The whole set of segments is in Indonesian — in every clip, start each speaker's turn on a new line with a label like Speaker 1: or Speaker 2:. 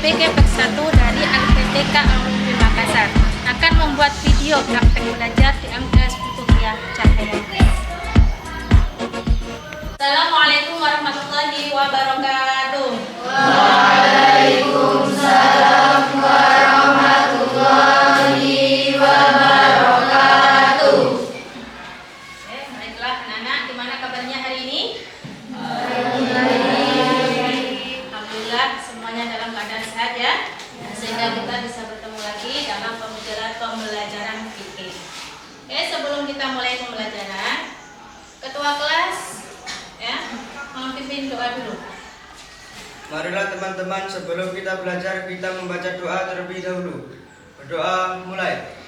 Speaker 1: PPG Pek 1 dari LPTK Alumni Makassar akan membuat video praktek belajar di MTS Kuliah Cahaya. Assalamualaikum warahmatullahi wabarakatuh.
Speaker 2: Waalaikumsalam warahmatullahi wabarakatuh.
Speaker 1: Baiklah anak-anak, gimana kabarnya hari ini? Alhamdulillah semuanya dalam keadaan sehat ya. Sehingga kita bisa bertemu lagi dalam pembelajaran fikih. Sebelum kita mulai pembelajaran, ketua kelas ya, memimpin doa dulu.
Speaker 3: Marilah teman-teman, sebelum kita belajar kita membaca doa terlebih dahulu. Berdoa mulai.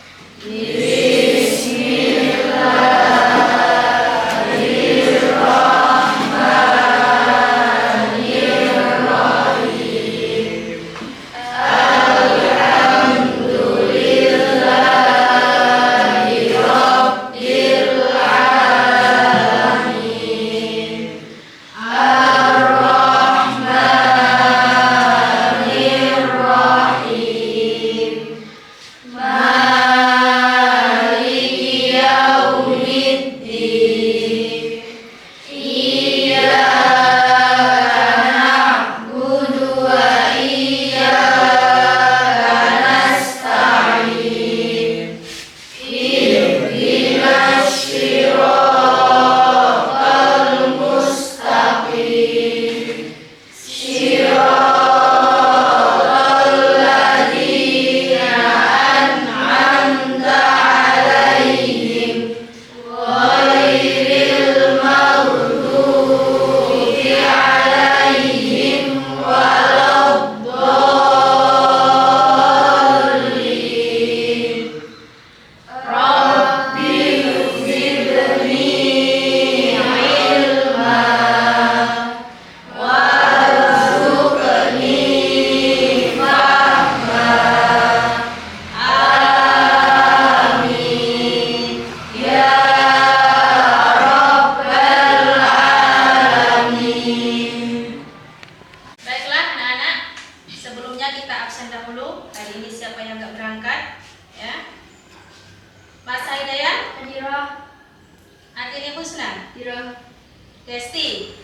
Speaker 1: Desti.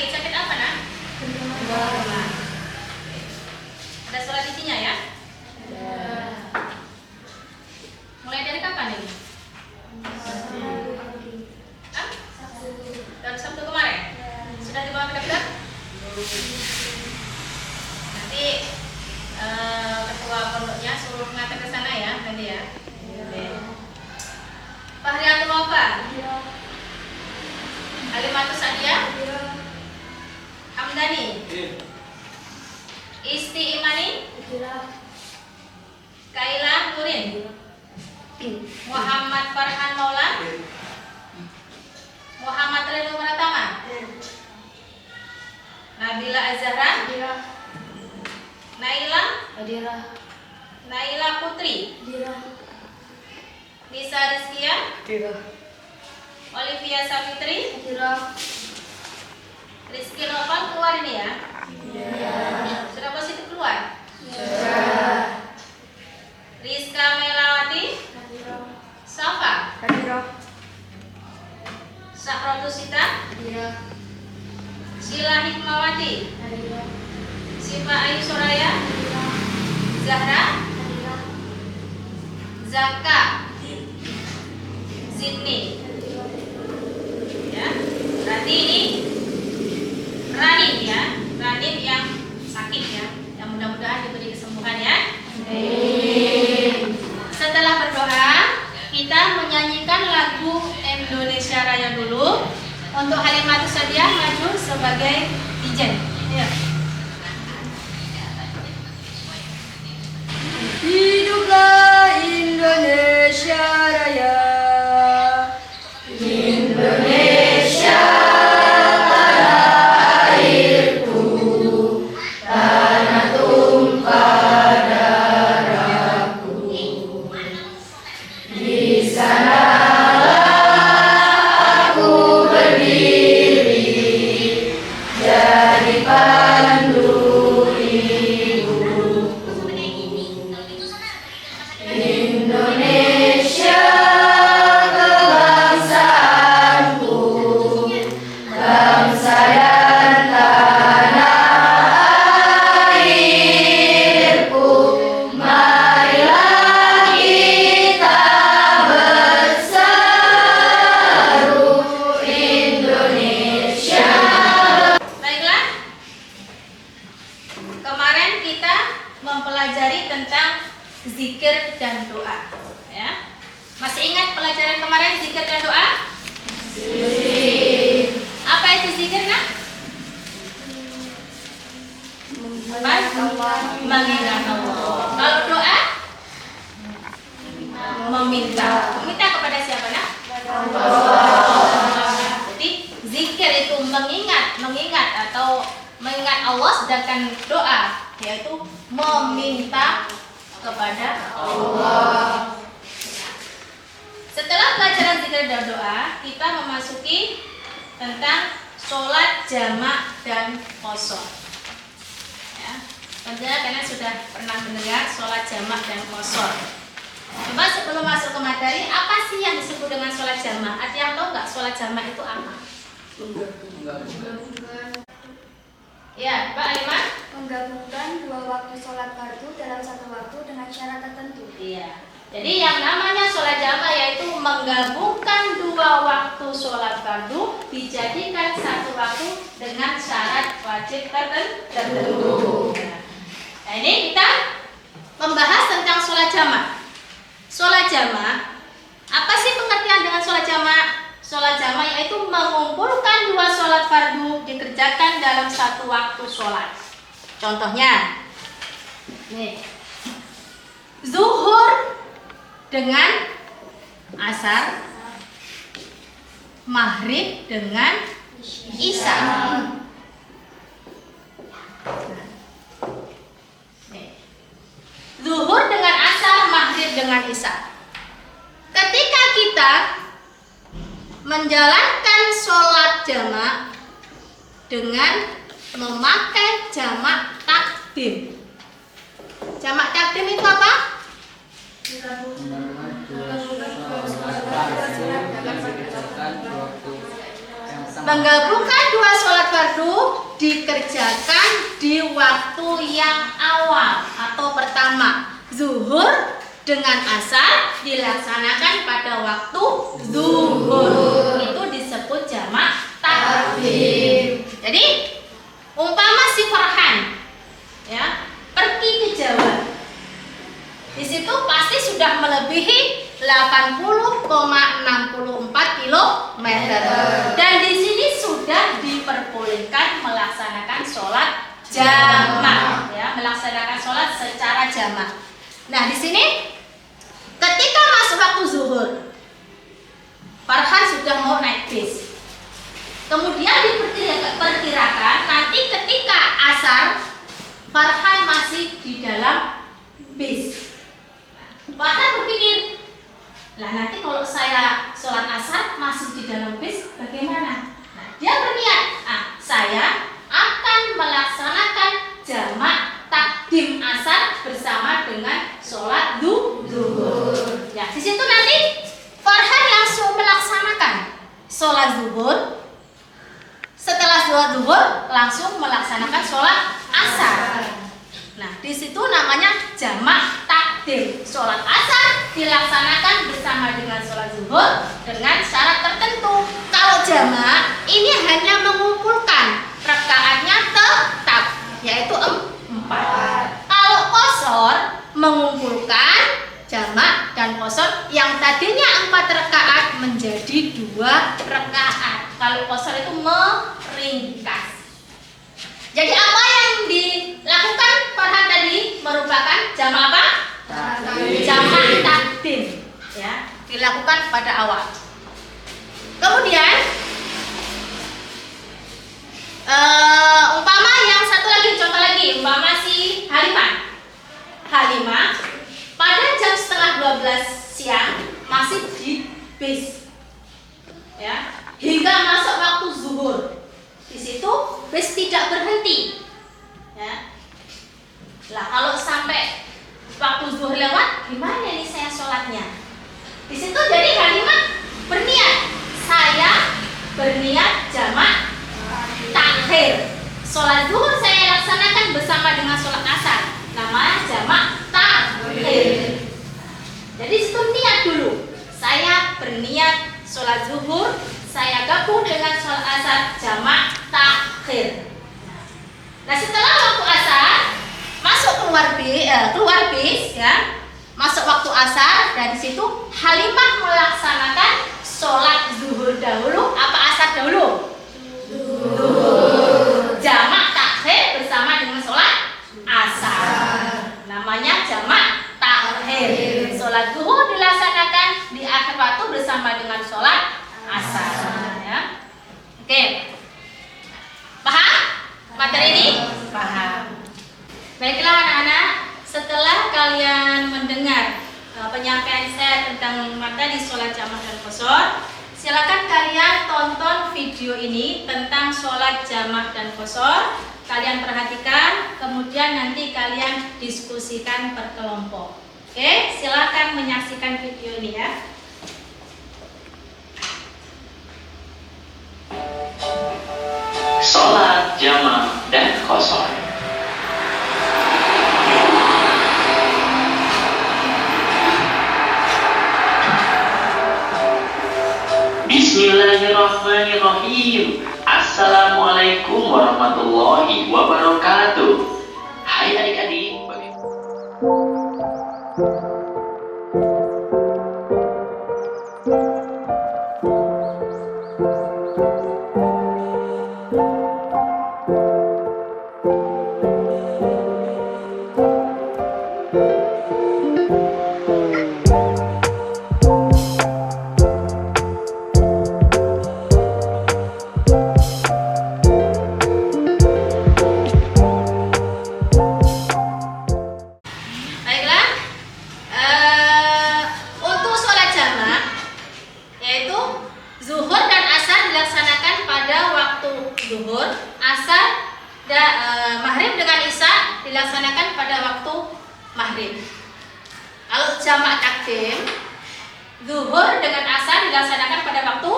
Speaker 1: Sakit apa nak? Demam. Ada surat isinya ya? Mulai dari kapan ini? Dari Sabtu kemarin? Sudah dibawa ke dokter? Nanti ketua pondoknya suruh ngantar ke sana ya, nanti ya. Fahriatul Wafa. Alimatus Sadia. Hamdani. Isti Imani. Kaila Nurin. Muhammad Farhan Maula. Muhammad Renu Pratama. Nabila Azhara. Naila Putri. Nisa Rizkia. Olivia Savitri. Rizky Noval keluar ini ya? Sudah positif keluar? Rizka Melawati. Safa. Sakrotusita. Sila Hikmawati. Siva Ayu Soraya. Zahra. Zaka. Zidni. Ya, berarti ini Ranim ya, Ranim yang sakit ya, yang mudah-mudahan diberi kesembuhan ya. Setelah berdoa, kita menyanyikan lagu Indonesia Raya dulu. Untuk Halimatus Sadia maju sebagai DJ. Ya.
Speaker 2: Hiduplah Indonesia Raya. Indonesia tanah airku, tanah tumpah darahku. Di sanalah aku berdiri, jadi
Speaker 1: tentang zikir dan doa. Ya. Masih ingat pelajaran kemarin zikir dan doa? Apa itu zikir, Nak? Mengingat Allah. Kalau doa? Meminta. Meminta kepada siapa, Nak? Jadi zikir itu mengingat atau mengingat Allah, sedangkan doa yaitu meminta kepada Allah. Setelah pelajaran zikir dan doa, kita memasuki tentang sholat jamak dan qashar. Ya, tentunya kalian sudah pernah mendengar sholat jamak dan qashar. Coba sebelum masuk ke materi, apa sih yang disebut dengan sholat jamak? Ada yang tahu nggak sholat jamak itu apa? Ya, Mbak Alimah?
Speaker 2: Menggabungkan dua waktu sholat fardu dalam satu waktu dengan syarat tertentu.
Speaker 1: Iya. Jadi yang namanya sholat jamak yaitu menggabungkan dua waktu sholat fardu dijadikan satu waktu dengan syarat wajib tertentu. Nah, ini kita membahas tentang sholat jamak. Sholat jamak, apa sih pengertian dengan sholat jamak? Sholat jamak yaitu mengumpulkan dua sholat fardu dikerjakan dalam satu waktu sholat. Contohnya, nih, zuhur dengan asar, maghrib dengan isya. Zuhur dengan asar, maghrib dengan isya. Ketika kita menjalankan sholat jamak dengan memakai jamak takdim. Jamak takdim itu apa? Menggabungkan dua sholat fardu dikerjakan di waktu yang awal atau pertama. Zuhur dengan asar dilaksanakan pada waktu zuhur. Itu disebut jamak takdim. Jadi umpama si Farhan ya pergi ke Jawa, di situ pasti sudah melebihi 80,64 km dan di sini sudah diperbolehkan melaksanakan sholat jamak, ya, melaksanakan sholat secara jamak. Nah, di sini ketika masuk waktu zuhur, Farhan sudah mau naik bis. Kemudian diperkirakan nanti ketika asar Farhan masih di dalam bis. Farhan berpikir, lah nanti kalau saya sholat asar masih di dalam bis bagaimana? Nah, dia berniat, saya akan melaksanakan jamak takdim asar bersama dengan sholat zuhur. Ya, di situ nanti Farhan langsung melaksanakan sholat zuhur. Setelah sholat zuhur langsung melaksanakan sholat asar. Nah, di situ namanya jamak takdim. Sholat asar dilaksanakan bersama dengan sholat zuhur dengan syarat tertentu. Kalau jamak ini hanya mengumpulkan rakaatnya tetap, yaitu 4. Kalau qashar mengumpulkan jamak dan qashar yang tadinya 4 rakaat menjadi 2 rakaat. Kalau qashar itu meringkas. Jadi apa yang dilakukan Farhan tadi merupakan jamak apa? Jamak takdim, ya, dilakukan pada awal. Kemudian umpama yang satu lagi, contoh lagi, umpama si Halimah pada jam setengah 12 siang masih di bis, ya, hingga masuk waktu zuhur. Di situ bis tidak berhenti, ya. Lah kalau sampai waktu zuhur lewat, gimana nih saya sholatnya? Di situ jadi Halimah berniat, saya berniat jamak takhir. Sholat zuhur saya laksanakan bersama dengan sholat asar, namanya jamak takhir. Jadi situ niat dulu, saya berniat sholat zuhur, saya gabung dengan sholat asar jamak takhir. Nah, setelah waktu asar masuk keluar bis, keluar bis ya, masuk waktu asar. Dari situ Halimah melaksanakan sholat zuhur dahulu apa asar dahulu? Zuhur. Jamak takhir bersama dengan sholat asar. Namanya jamak takhir. Sholat zuhur dilaksanakan di akhir waktu bersama dengan sholat asar. Ya. Oke. Paham materi ini? Paham. Baiklah anak-anak, setelah kalian mendengar penyampaian saya tentang materi sholat jamak dan qashar, silakan kalian tonton video ini tentang sholat jamak dan qashar. Kalian perhatikan, kemudian nanti kalian diskusikan per kelompok. Oke, silakan menyaksikan video ini ya.
Speaker 4: Sholat jamak dan qashar. Bismillahirrahmanirrahim. Assalamualaikum warahmatullahi wabarakatuh. Hai adik-adik.
Speaker 1: Baiklah, untuk sholat jamak yaitu zuhur dan asar dilaksanakan pada waktu zuhur, asar maghrib dengan isya dilaksanakan pada waktu maghrib. Kalau jamak takdim, zuhur dengan asar dilaksanakan pada waktu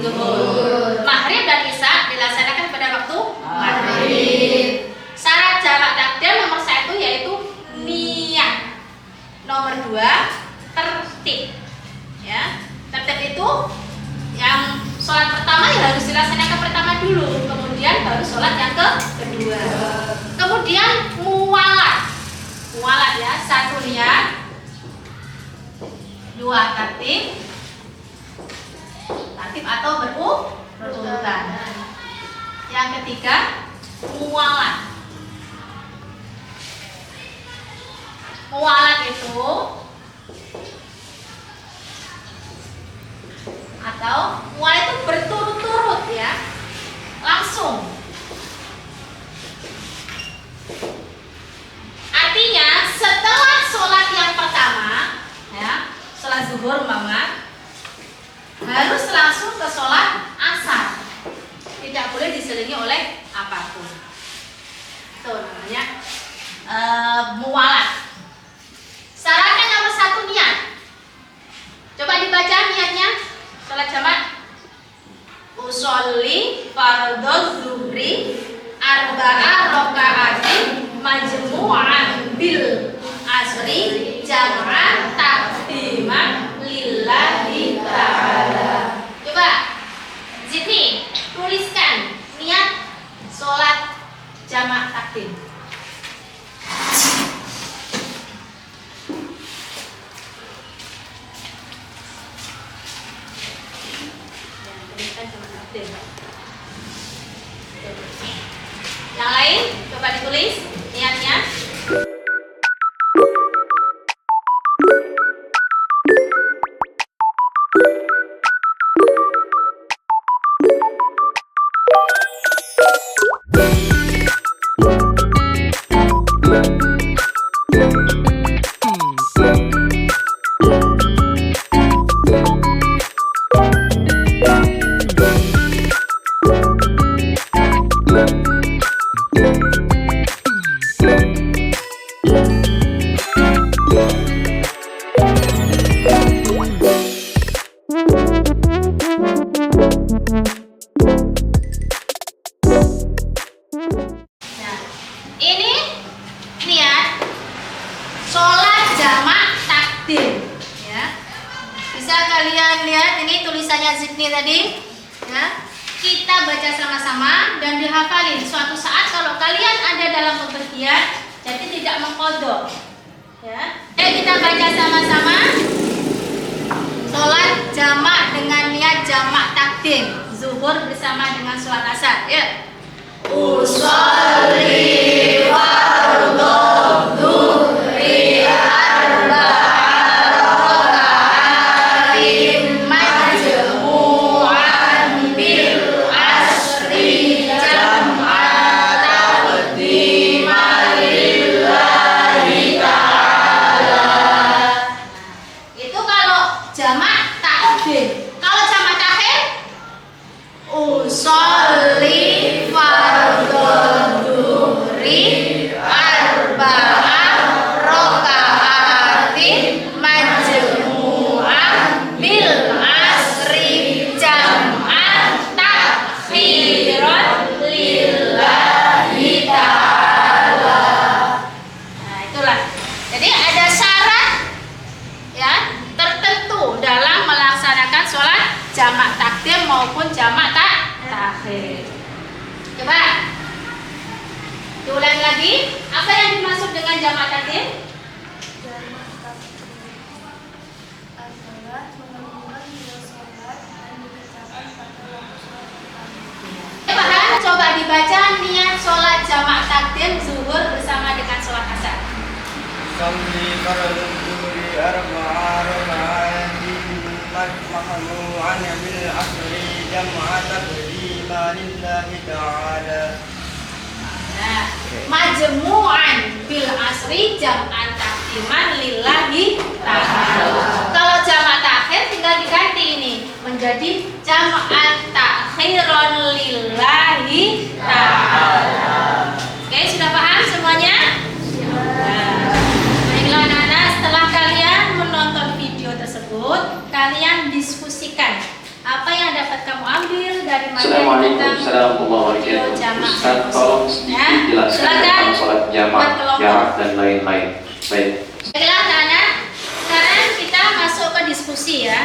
Speaker 1: zuhur, maghrib dan isya dilaksanakan pada waktu maghrib. Syarat jamak takdim nomor 1 yaitu niat. Nomor 2 tertib. Ya, tertib itu yang sholat pertama ya harus dilaksanakan pertama dulu, kemudian baru sholat yang kedua. Kemudian muwalat. Muwalat ya, 1 niat, 2 tertib. Tertib atau berurutan. Yang ketiga muwalat. Muwalat itu atau muwalat itu berturut-turut ya, langsung. Artinya setelah sholat yang pertama ya, sholat zuhur umpama, harus langsung ke sholat asar, tidak boleh diselingi oleh apapun. Itu namanya muwalat. Syaratnya nomor 1 niat. Coba dibaca niatnya. Sholat jamak. Usolli fardhu zuhri arba'a raka'atin majmu'an bil asri jam'an taqdiman lillahi ta'ala. Coba Zidni tuliskan niat sholat jamak takdim. Yang lain coba ditulis niatnya. kalian lihat ini tulisannya Zidni tadi, ya. Kita baca sama-sama dan dihafalin. Suatu saat kalau kalian ada dalam bepergian, jadi tidak mengkodok. Ya, kita baca sama-sama. Sholat jamak dengan niat jamak takdim. Zuhur bersama dengan sholat asar. Ya. Usolli fardhu dhuhri arba'in majmu'an bil asri jam'an taqdiman lillahi ta'ala. Itu kalau jamak takdim. Kalau jamak takhir, usolli fardhu dhuhri arba'ah raka'atin majmu'ah bil asri jam'an takhiran lillahi ta'ala. Nah, itulah. Jadi ada syarat ya tertentu dalam melaksanakan sholat jamak takdim maupun jamak takhir. Coba diulang lagi, apa yang dimaksud dengan jamak takdim?
Speaker 2: Jamak takdim adalah menggabungkan dua sholat dan dikerjakan pada waktu sholat pertama.
Speaker 1: Coba dibaca niat sholat jamak takdim zuhur bersama dengan sholat asar.
Speaker 3: Usolli fardhu dhuhri arba'atin majmu'an bil asri jam'an taqdiman lillahi ta'ala.
Speaker 1: Nah, majmu'an bil asri jam'an takdiman lillahi ta'ala. Kalau jamak takhir tinggal diganti ini menjadi jam'an takhiran lillahi ta'ala. Oke, sudah paham semuanya? Nah, baiklah anak-anak, setelah kalian menonton video tersebut, kalian diskusikan apa yang dapat kamu ambil dari materi
Speaker 4: Assalamualaikum
Speaker 1: tentang
Speaker 4: warahmatullahi
Speaker 1: video
Speaker 4: wabarakatuh.
Speaker 1: jamak.
Speaker 4: Ustaz, tolong sedikit jelaskan
Speaker 1: silakan
Speaker 4: tentang sholat jamak,
Speaker 1: buat kelompok.
Speaker 4: jarak dan lain-lain. Baik.
Speaker 1: Baiklah anak-anak, sekarang kita masuk ke diskusi ya.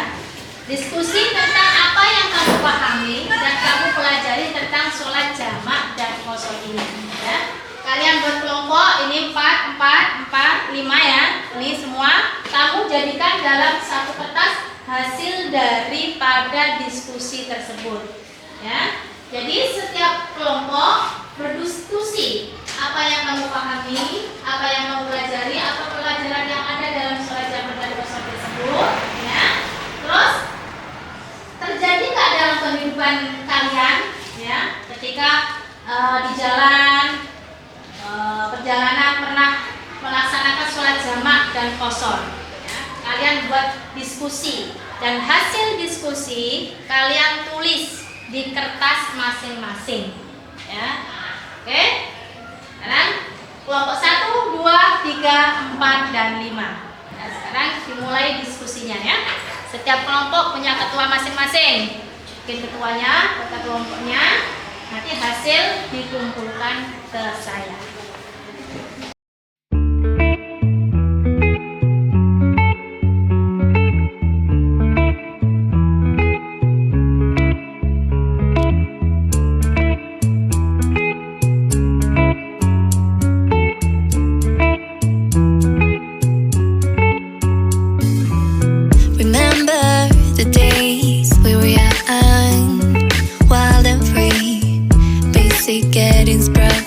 Speaker 1: Diskusi tentang apa yang kamu pahami dan kamu pelajari tentang sholat jamak dan qasar ini ya. Kalian berkelompok, ini 4, 4, 4, 5 ya. Ini semua kamu jadikan dalam satu kertas hasil daripada diskusi tersebut ya. Jadi setiap kelompok berdiskusi apa yang kamu pahami, apa yang kamu pelajari, apa pelajaran yang ada dalam sholat jamak dan qasar tersebut ya. Terus terjadi nggak dalam kehidupan kalian ya, ketika di jalan perjalanan pernah melaksanakan sholat jamak dan qasar ya. Kalian buat diskusi dan hasil diskusi kalian tulis di kertas masing-masing ya. Oke, sekarang kelompok 1, 2, 3, 4, dan 5. Nah, sekarang dimulai diskusinya ya. Setiap kelompok punya ketua masing-masing. Bikin ketuanya, kota kelompoknya. Nanti hasil dikumpulkan ke saya.
Speaker 5: Remember the days we were young, wild and free, basic getting sprung.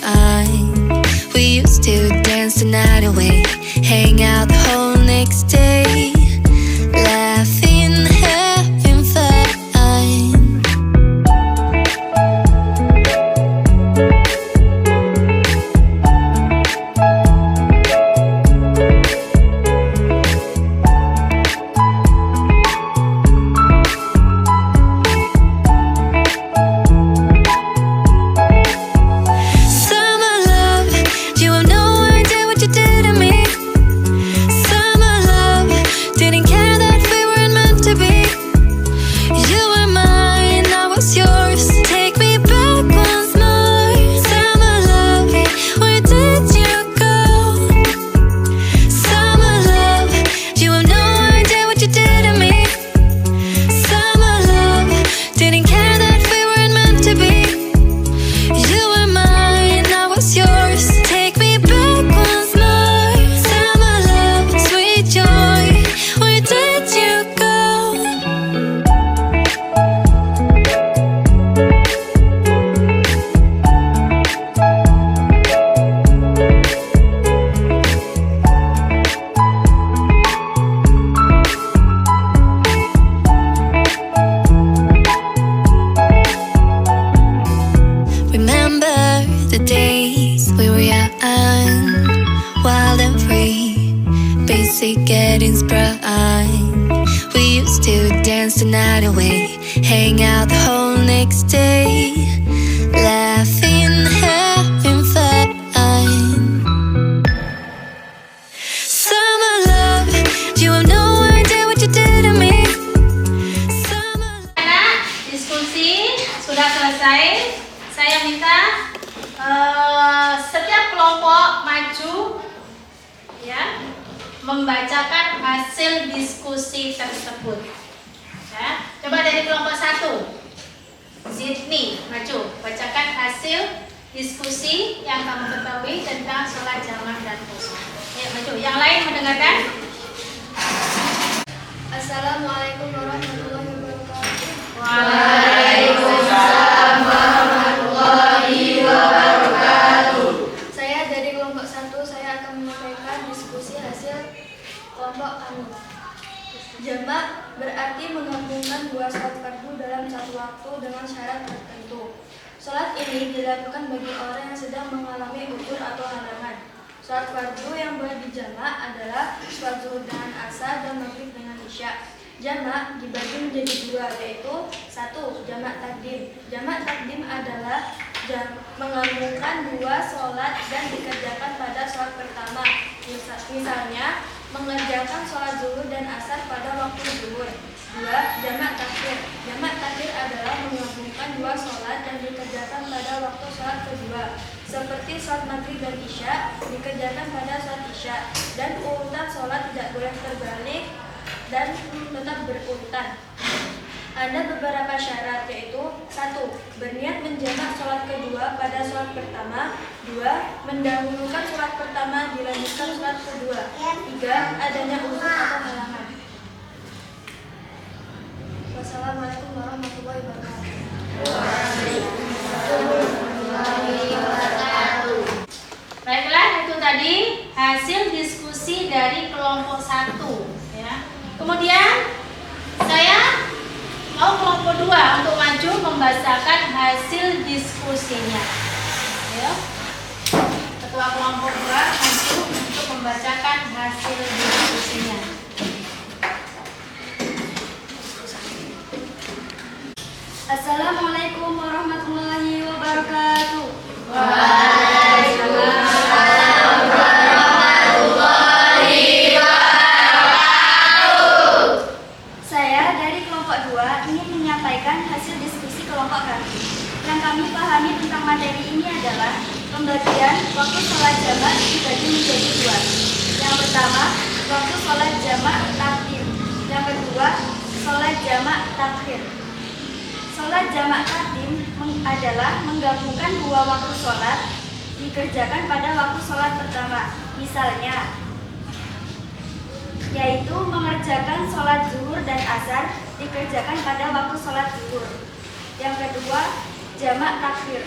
Speaker 5: wedding's prime. We used to dance the night away, hang out the whole next day, laughing, having fun. Summer love, you have no idea what you did to me. Summer.
Speaker 1: Anak, diskusi sudah selesai. Saya minta setiap kelompok maju ya membacakan hasil diskusi tersebut. Ya, coba dari kelompok 1. Sydney, maju, bacakan hasil diskusi yang kamu ketahui tentang sholat jamaah dan khusyuk. Ya, maju. Yang lain mendengarkan?
Speaker 2: Assalamualaikum warahmatullahi wabarakatuh.
Speaker 1: Waalaikumsalam warahmatullahi wabarakatuh.
Speaker 2: Saya dari kelompok 1, saya akan menyampaikan diskusi hasil kelompok kami. Jamak berarti menggabungkan dua sholat fardu dalam satu waktu dengan syarat tertentu. Sholat ini dilakukan bagi orang yang sedang mengalami udzur atau halangan. Sholat fardu yang boleh dijamak adalah sholat zuhur dengan asar dan maghrib dengan isya. Jamak dibagi menjadi dua, yaitu 1. Jamak takdim. Jamak takdim adalah menggabungkan dua sholat dan dikerjakan pada sholat pertama. Misalnya, mengerjakan sholat zuhur dan asar pada waktu zuhur. 2. Jamak takhir. Jamak takhir adalah menggabungkan dua sholat dan dikerjakan pada waktu sholat kedua. Seperti sholat maghrib dan isya dikerjakan pada sholat isya, dan urutan sholat tidak boleh terbalik dan tetap berurutan. Ada beberapa syarat, yaitu 1. Berniat menjamak sholat kedua pada sholat pertama. 2. Mendahulukan sholat pertama dilanjutkan sholat kedua. 3. Adanya udzur atau halangan. Wassalamualaikum warahmatullahi wabarakatuh.
Speaker 1: Baiklah, itu tadi hasil diskusi dari kelompok 1 ya. Kemudian saya mau kelompok 2 untuk maju membacakan hasil diskusinya. Ya. Ketua kelompok 2 maju untuk membacakan hasil diskusinya.
Speaker 2: Assalamualaikum warahmatullahi wabarakatuh. Saya dari kelompok 2 ingin menyampaikan hasil diskusi kelompok kami. Yang kami pahami tentang materi ini adalah pembagian waktu sholat jamak dibagi menjadi dua. Yang pertama, waktu sholat jamak takdim. Yang kedua, sholat jamak takhir. Sholat jamak takdim adalah menggabungkan dua waktu sholat dikerjakan pada waktu sholat pertama. Misalnya, yaitu mengerjakan sholat zuhur dan asar dikerjakan pada waktu sholat zuhur. Yang kedua, jamak takhir,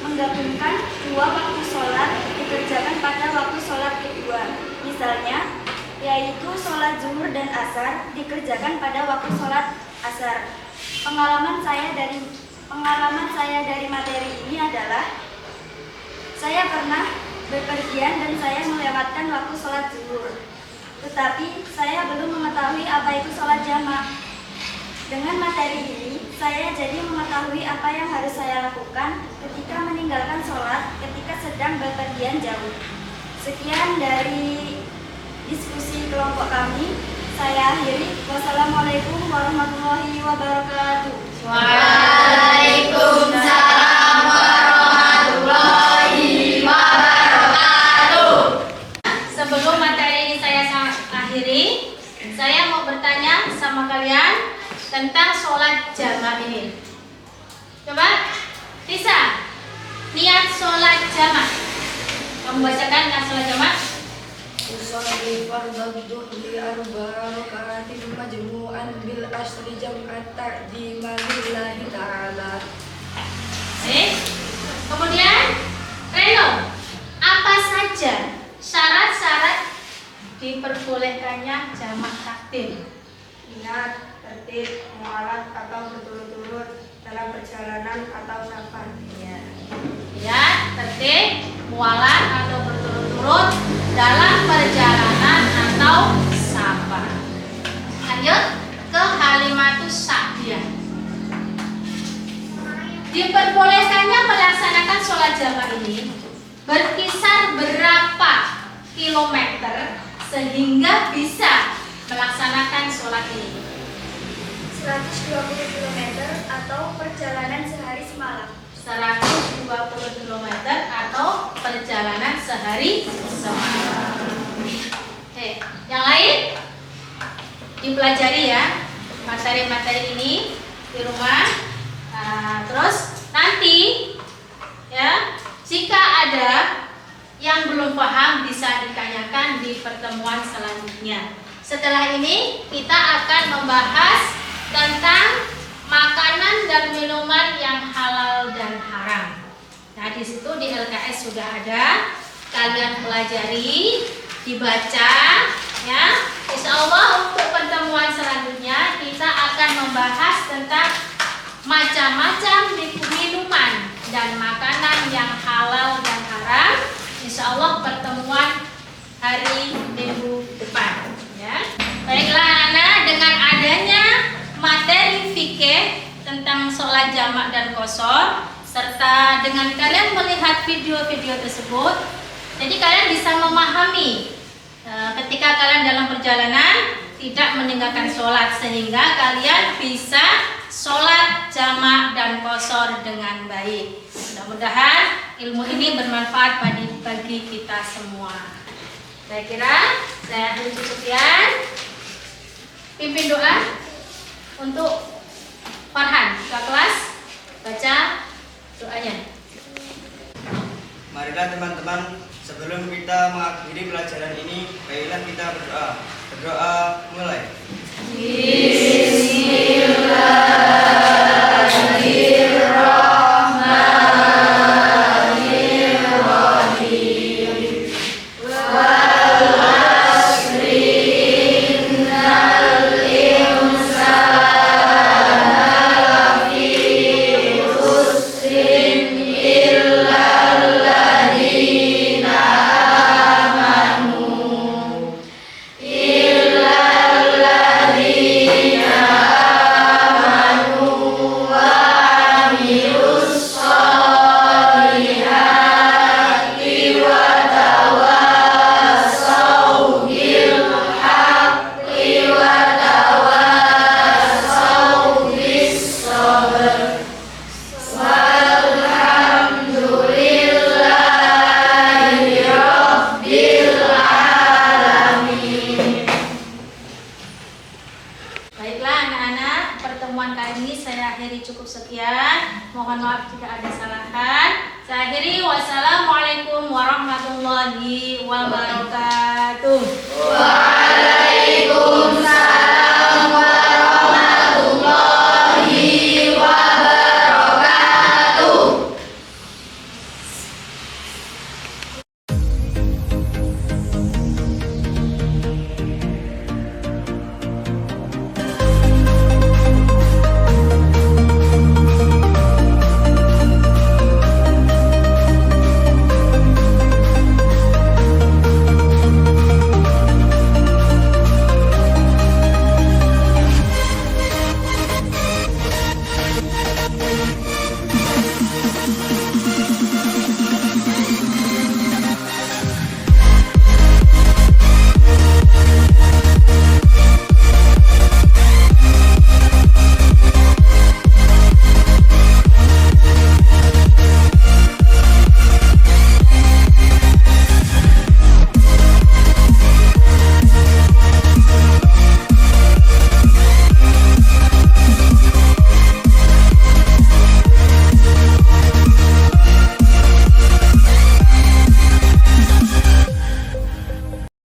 Speaker 2: menggabungkan dua waktu sholat dikerjakan pada waktu sholat kedua. Misalnya, yaitu sholat zuhur dan asar dikerjakan pada waktu sholat asar. Pengalaman saya dari materi ini adalah saya pernah bepergian dan saya melewatkan waktu sholat zuhur. Tetapi saya belum mengetahui apa itu sholat jamak. Dengan materi ini, saya jadi mengetahui apa yang harus saya lakukan ketika meninggalkan sholat ketika sedang bepergian jauh. Sekian dari diskusi kelompok kami. Saya akhiri. Wassalamualaikum warahmatullahi wabarakatuh.
Speaker 1: Waalaikumsalam warahmatullahi wabarakatuh. Sebelum materi ini saya akhiri, saya mau bertanya sama kalian tentang sholat jamak ini. Coba, Tisa, niat sholat jamak. Kamu bacakan niat sholat jamak.
Speaker 2: Usolli fardhu dhuhri arba'a raka'atin majmu'an bil asri jam'at ta'dima lillahi ta'ala.
Speaker 1: Kemudian Reno, apa saja syarat-syarat diperbolehkannya jamak takdim?
Speaker 2: Niat, tertib, mualat atau berturut-turut dalam perjalanan atau safar.
Speaker 1: Ya, tertib, mualat atau berturut-turut dalam perjalanan atau safar. kilometer sehingga bisa melaksanakan sholat ini?
Speaker 2: 120 km atau perjalanan sehari semalam.
Speaker 1: 120 km atau perjalanan sehari semalam. Oke, yang lain dipelajari ya materi-materi ini di rumah. Terus nanti ya, jika ada yang belum paham bisa ditanyakan di pertemuan selanjutnya. Setelah ini kita akan membahas tentang makanan dan minuman yang halal dan haram. Nah, di situ di LKS sudah ada, kalian pelajari, dibaca ya. Insya Allah untuk pertemuan selanjutnya kita akan membahas tentang macam-macam minuman dan makanan yang halal dan haram. Insya Allah pertemuan hari Minggu depan ya. Baiklah anak-anak, dengan adanya materi fikih tentang sholat jamak dan qashar, serta dengan kalian melihat video-video tersebut, jadi kalian bisa memahami ketika kalian dalam perjalanan tidak meninggalkan sholat, sehingga kalian bisa sholat jamak dan qashar dengan baik. Mudah-mudahan ilmu ini bermanfaat bagi kita semua. Saya kira saya akhiri sekian. Pimpin doa untuk Farhan, ke kelas, baca doanya.
Speaker 3: Marilah teman-teman, sebelum kita mengakhiri pelajaran ini, baiklah kita berdoa. Berdoa mulai.
Speaker 1: Cukup sekian, mohon maaf jika ada kesalahan. Saya akhiri, wassalamualaikum warahmatullahi wabarakatuh.